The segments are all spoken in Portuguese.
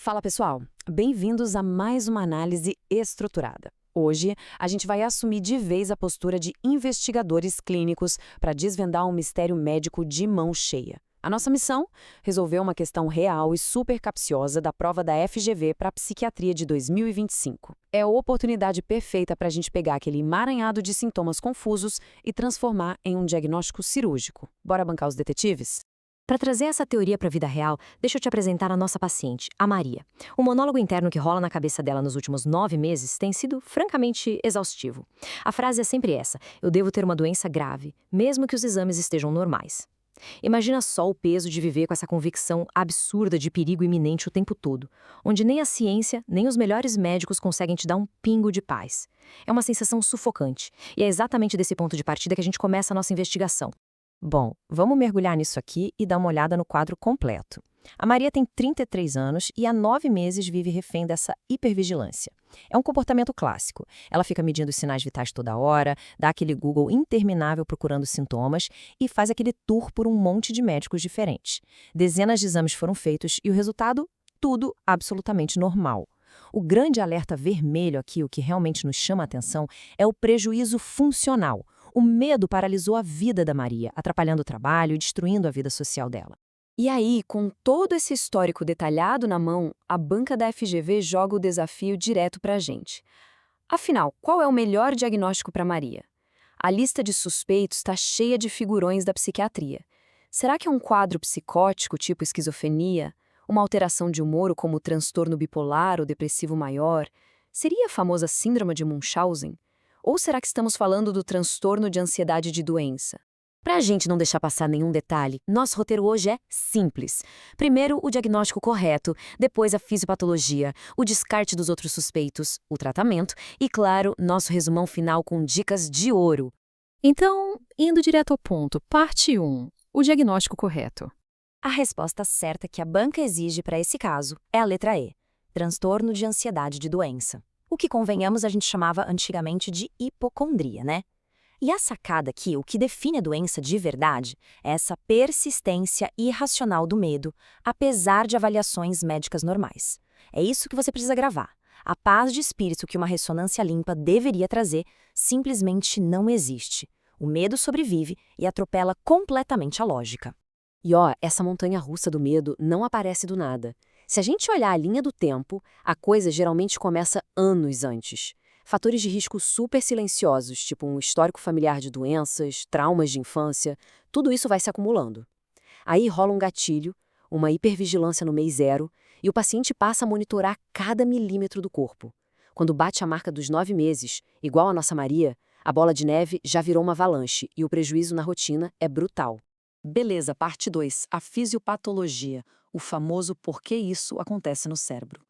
Fala pessoal, bem-vindos a mais uma análise estruturada. Hoje, a gente vai assumir de vez a postura de investigadores clínicos para desvendar um mistério médico de mão cheia. A nossa missão? Resolver uma questão real e super capciosa da prova da FGV para a psiquiatria de 2025. É a oportunidade perfeita para a gente pegar aquele emaranhado de sintomas confusos e transformar em um diagnóstico cirúrgico. Bora bancar os detetives? Para trazer essa teoria para a vida real, deixa eu te apresentar a nossa paciente, a Maria. O monólogo interno que rola na cabeça dela nos últimos 9 meses tem sido francamente exaustivo. A frase é sempre essa: eu devo ter uma doença grave, mesmo que os exames estejam normais. Imagina só o peso de viver com essa convicção absurda de perigo iminente o tempo todo, onde nem a ciência, nem os melhores médicos conseguem te dar um pingo de paz. É uma sensação sufocante, e é exatamente desse ponto de partida que a gente começa a nossa investigação. Bom, vamos mergulhar nisso aqui e dar uma olhada no quadro completo. A Maria tem 33 anos e há 9 meses vive refém dessa hipervigilância. É um comportamento clássico. Ela fica medindo os sinais vitais toda hora, dá aquele Google interminável procurando sintomas e faz aquele tour por um monte de médicos diferentes. Dezenas de exames foram feitos e o resultado? Tudo absolutamente normal. O grande alerta vermelho aqui, o que realmente nos chama a atenção, é o prejuízo funcional. O medo paralisou a vida da Maria, atrapalhando o trabalho e destruindo a vida social dela. E aí, com todo esse histórico detalhado na mão, a banca da FGV joga o desafio direto para a gente. Afinal, qual é o melhor diagnóstico para Maria? A lista de suspeitos está cheia de figurões da psiquiatria. Será que é um quadro psicótico, tipo esquizofrenia? Uma alteração de humor, como o transtorno bipolar ou depressivo maior? Seria a famosa síndrome de Munchausen? Ou será que estamos falando do transtorno de ansiedade de doença? Para a gente não deixar passar nenhum detalhe, nosso roteiro hoje é simples. Primeiro, o diagnóstico correto, depois a fisiopatologia, o descarte dos outros suspeitos, o tratamento e, claro, nosso resumão final com dicas de ouro. Então, indo direto ao ponto, parte 1, o diagnóstico correto. A resposta certa que a banca exige para esse caso é a letra E, transtorno de ansiedade de doença. O que, convenhamos, a gente chamava antigamente de hipocondria, né? E a sacada aqui, o que define a doença de verdade, é essa persistência irracional do medo, apesar de avaliações médicas normais. É isso que você precisa gravar. A paz de espírito que uma ressonância limpa deveria trazer simplesmente não existe. O medo sobrevive e atropela completamente a lógica. E ó, essa montanha-russa do medo não aparece do nada. Se a gente olhar a linha do tempo, a coisa geralmente começa anos antes. Fatores de risco super silenciosos, tipo um histórico familiar de doenças, traumas de infância, tudo isso vai se acumulando. Aí rola um gatilho, uma hipervigilância no mês 0, e o paciente passa a monitorar cada milímetro do corpo. Quando bate a marca dos 9 meses, igual a nossa Maria, a bola de neve já virou uma avalanche e o prejuízo na rotina é brutal. Beleza, parte 2, a fisiopatologia, o famoso por que isso acontece no cérebro.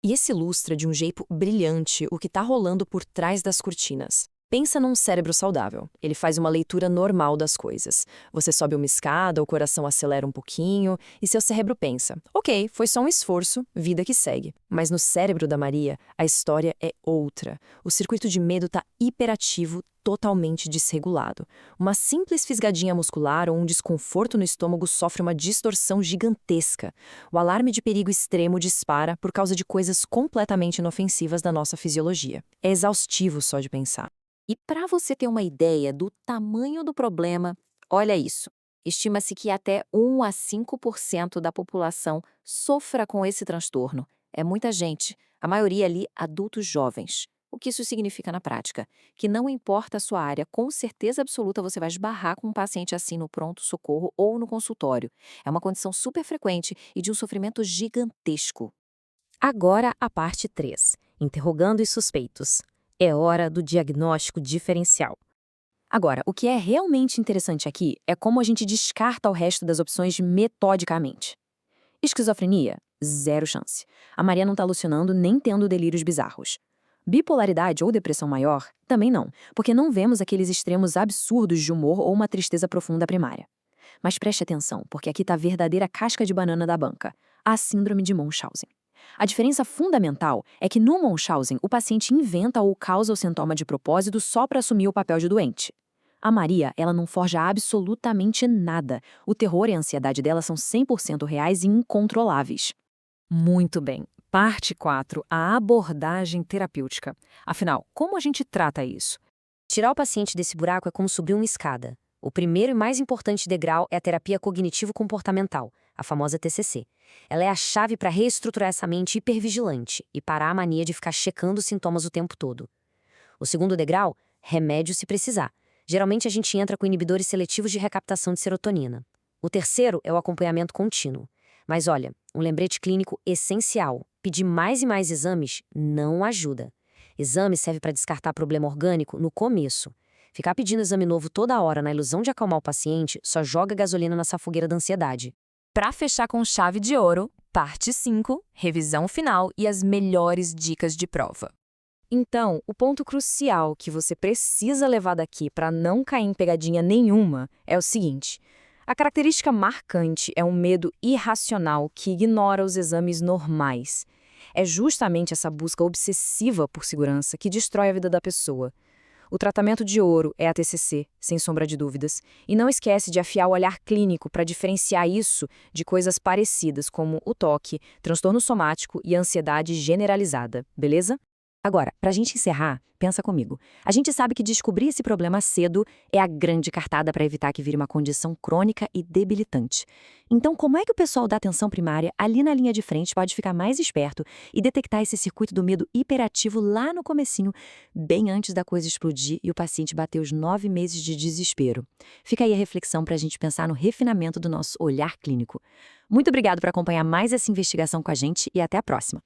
E esse ilustra de um jeito brilhante o que está rolando por trás das cortinas. Pensa num cérebro saudável. Ele faz uma leitura normal das coisas. Você sobe uma escada, o coração acelera um pouquinho e seu cérebro pensa: ok, foi só um esforço, vida que segue. Mas no cérebro da Maria, a história é outra. O circuito de medo está hiperativo, totalmente desregulado. Uma simples fisgadinha muscular ou um desconforto no estômago sofre uma distorção gigantesca. O alarme de perigo extremo dispara por causa de coisas completamente inofensivas da nossa fisiologia. É exaustivo só de pensar. E para você ter uma ideia do tamanho do problema, olha isso. Estima-se que até 1 a 5% da população sofra com esse transtorno. É muita gente, a maioria ali adultos jovens. O que isso significa na prática? Que não importa a sua área, com certeza absoluta você vai esbarrar com um paciente assim no pronto-socorro ou no consultório. É uma condição super frequente e de um sofrimento gigantesco. Agora a parte 3, interrogando os suspeitos. É hora do diagnóstico diferencial. Agora, o que é realmente interessante aqui é como a gente descarta o resto das opções metodicamente. Esquizofrenia? Zero chance. A Maria não está alucinando nem tendo delírios bizarros. Bipolaridade ou depressão maior? Também não, porque não vemos aqueles extremos absurdos de humor ou uma tristeza profunda primária. Mas preste atenção, porque aqui está a verdadeira casca de banana da banca, a síndrome de Munchausen. A diferença fundamental é que no Munchausen o paciente inventa ou causa o sintoma de propósito só para assumir o papel de doente. A Maria, ela não forja absolutamente nada. O terror e a ansiedade dela são 100% reais e incontroláveis. Muito bem. Parte 4. A abordagem terapêutica. Afinal, como a gente trata isso? Tirar o paciente desse buraco é como subir uma escada. O primeiro e mais importante degrau é a terapia cognitivo-comportamental, a famosa TCC. Ela é a chave para reestruturar essa mente hipervigilante e parar a mania de ficar checando os sintomas o tempo todo. O segundo degrau, remédio se precisar. Geralmente a gente entra com inibidores seletivos de recaptação de serotonina. O terceiro é o acompanhamento contínuo. Mas olha, um lembrete clínico essencial. Pedir mais e mais exames não ajuda. Exame serve para descartar problema orgânico no começo. Ficar pedindo exame novo toda hora na ilusão de acalmar o paciente só joga gasolina nessa fogueira da ansiedade. Para fechar com chave de ouro, parte 5, revisão final e as melhores dicas de prova. Então, o ponto crucial que você precisa levar daqui para não cair em pegadinha nenhuma é o seguinte: a característica marcante é um medo irracional que ignora os exames normais. É justamente essa busca obsessiva por segurança que destrói a vida da pessoa. O tratamento de ouro é a TCC, sem sombra de dúvidas, e não esquece de afiar o olhar clínico para diferenciar isso de coisas parecidas como o toque, transtorno somático e ansiedade generalizada, beleza? Agora, para a gente encerrar, pensa comigo. A gente sabe que descobrir esse problema cedo é a grande cartada para evitar que vire uma condição crônica e debilitante. Então, como é que o pessoal da atenção primária, ali na linha de frente, pode ficar mais esperto e detectar esse circuito do medo hiperativo lá no comecinho, bem antes da coisa explodir e o paciente bater os 9 meses de desespero? Fica aí a reflexão para a gente pensar no refinamento do nosso olhar clínico. Muito obrigado por acompanhar mais essa investigação com a gente e até a próxima.